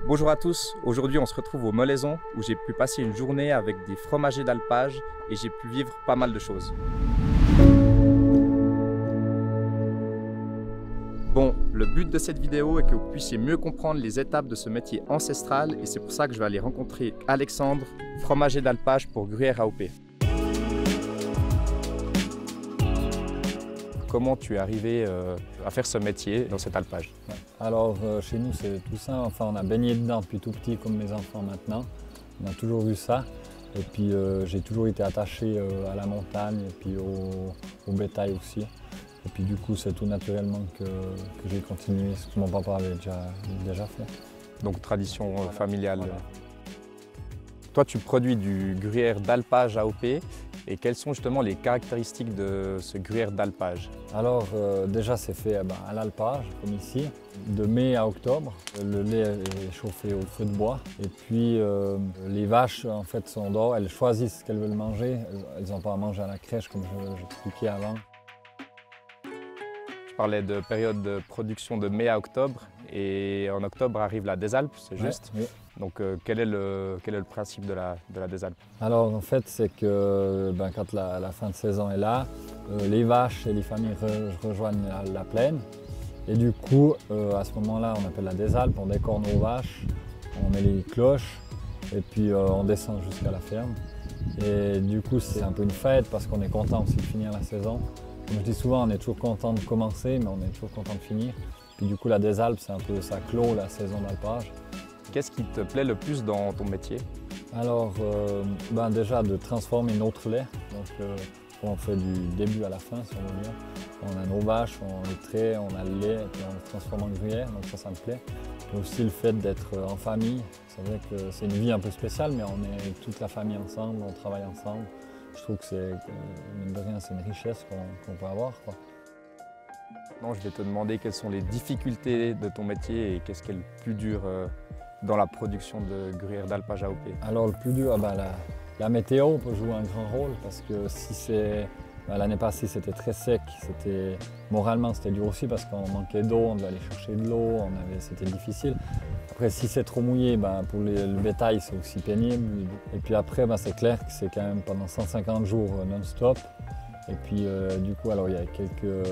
Bonjour à tous, aujourd'hui on se retrouve au Molaison où j'ai pu passer une journée avec des fromagers d'alpage et j'ai pu vivre pas mal de choses. Bon, le but de cette vidéo est que vous puissiez mieux comprendre les étapes de ce métier ancestral et c'est pour ça que je vais aller rencontrer Alexandre, fromager d'alpage pour Gruyère AOP. Comment tu es arrivé à faire ce métier dans cet alpage? Alors chez nous c'est tout simple, enfin on a baigné dedans depuis tout petit comme mes enfants maintenant. On a toujours vu ça et puis j'ai toujours été attaché à la montagne et puis au bétail aussi. Et puis du coup c'est tout naturellement que j'ai continué ce que mon papa avait déjà fait. Donc tradition familiale. Voilà. Toi tu produis du gruyère d'alpage AOP. Et quelles sont justement les caractéristiques de ce gruyère d'alpage? Alors déjà c'est fait à l'alpage, comme ici, de mai à octobre. Le lait est chauffé au feu de bois. Et puis les vaches en fait sont dehors, elles choisissent ce qu'elles veulent manger. Elles n'ont pas à manger à la crèche comme j'expliquais avant. Je parlais de période de production de mai à octobre et en octobre arrive la désalpe, c'est juste? Oui. Donc quel est le principe de la désalpe? Alors en fait c'est que quand la fin de saison est là, les vaches et les familles rejoignent la plaine et du coup à ce moment-là on appelle la désalpe, on décore nos vaches, on met les cloches et puis on descend jusqu'à la ferme. Et du coup c'est un peu une fête parce qu'on est content aussi de finir la saison. Comme je dis souvent, on est toujours content de commencer mais on est toujours content de finir. Puis du coup la désalpe c'est un peu ça clôt la saison d'alpage. Qu'est-ce qui te plaît le plus dans ton métier? Alors, déjà de transformer notre lait. Donc, on fait du début à la fin, si on veut dire. On a nos vaches, on les traite, on a le lait, et puis on le transforme en gruyère, donc ça me plaît. Et aussi le fait d'être en famille. C'est vrai que c'est une vie un peu spéciale, mais on est toute la famille ensemble, on travaille ensemble. Je trouve que c'est, mine de rien, c'est une richesse qu'on peut avoir, quoi. Non, je vais te demander quelles sont les difficultés de ton métier et qu'est-ce qui est le plus dur dans la production de gruyère d'alpage AOP. Alors le plus dur, la météo peut jouer un grand rôle parce que si c'est l'année passée c'était très sec, moralement c'était dur aussi parce qu'on manquait d'eau, on devait aller chercher de l'eau, c'était difficile. Après si c'est trop mouillé, pour le bétail c'est aussi pénible. Et puis après c'est clair que c'est quand même pendant 150 jours non-stop. Et puis du coup alors il y a quelques,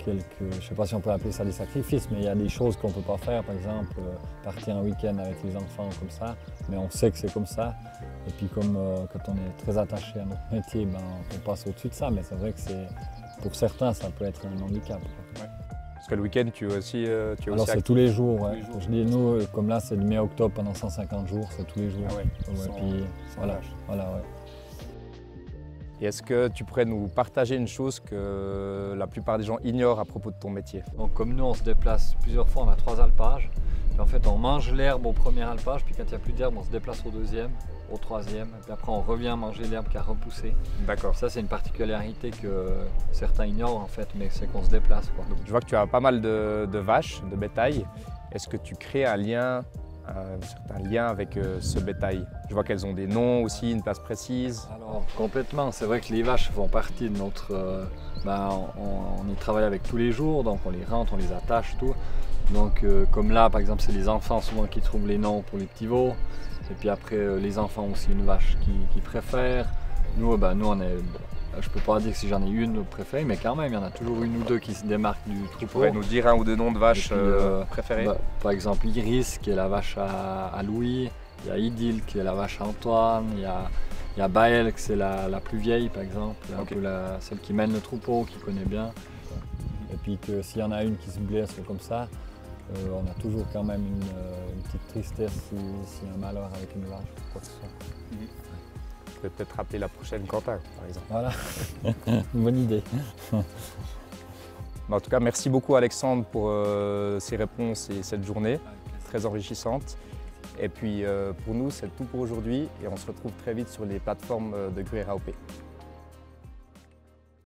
je ne sais pas si on peut appeler ça des sacrifices, mais il y a des choses qu'on ne peut pas faire, par exemple partir un week-end avec les enfants comme ça, mais on sait que c'est comme ça. Et puis comme quand on est très attaché à notre métier, on passe au-dessus de ça, mais c'est vrai que pour certains ça peut être un handicap. Ouais. Parce que le week-end tu es aussi Alors c'est tous les jours, ouais. Je dis nous, comme là c'est du mai à octobre pendant 150 jours, c'est tous les jours. Ah ouais. Puis voilà, ouais. Et est-ce que tu pourrais nous partager une chose que la plupart des gens ignorent à propos de ton métier? Donc comme nous on se déplace plusieurs fois, on a 3 alpages. Puis en fait on mange l'herbe au premier alpage, puis quand il n'y a plus d'herbe on se déplace au deuxième, au troisième, et puis après on revient manger l'herbe qui a repoussé. D'accord. Ça c'est une particularité que certains ignorent en fait, mais c'est qu'on se déplace, quoi. Donc, je vois que tu as pas mal de vaches, de bétail. Est-ce que tu crées un certain lien avec ce bétail? Je vois qu'elles ont des noms aussi, une place précise. Alors complètement, c'est vrai que les vaches font partie de notre... on y travaille avec tous les jours, donc on les rentre, on les attache, tout. Donc comme là par exemple c'est les enfants souvent qui trouvent les noms pour les petits veaux. Et puis après les enfants ont aussi une vache qu'ils préfèrent. Nous on est... Je peux pas dire que si j'en ai une préférée, mais quand même, il y en a toujours une ou deux qui se démarquent du troupeau. Tu pourrais nous dire un ou deux noms de vaches préférées? Par exemple, Iris, qui est la vache à Louis. Il y a Idylle, qui est la vache à Antoine. Il y a Baël, qui c'est la plus vieille, par exemple. Okay. Un peu celle qui mène le troupeau, qui connaît bien. Et puis que s'il y en a une qui se blesse comme ça, on a toujours quand même une petite tristesse s'il y a un malheur avec une vache ou quoi que ce soit. Je vais peut-être rappeler la prochaine Quentin, par exemple. Voilà, bonne idée. En tout cas, merci beaucoup Alexandre pour ces réponses et cette journée très enrichissante. Et puis pour nous, c'est tout pour aujourd'hui et on se retrouve très vite sur les plateformes de Gruyère AOP.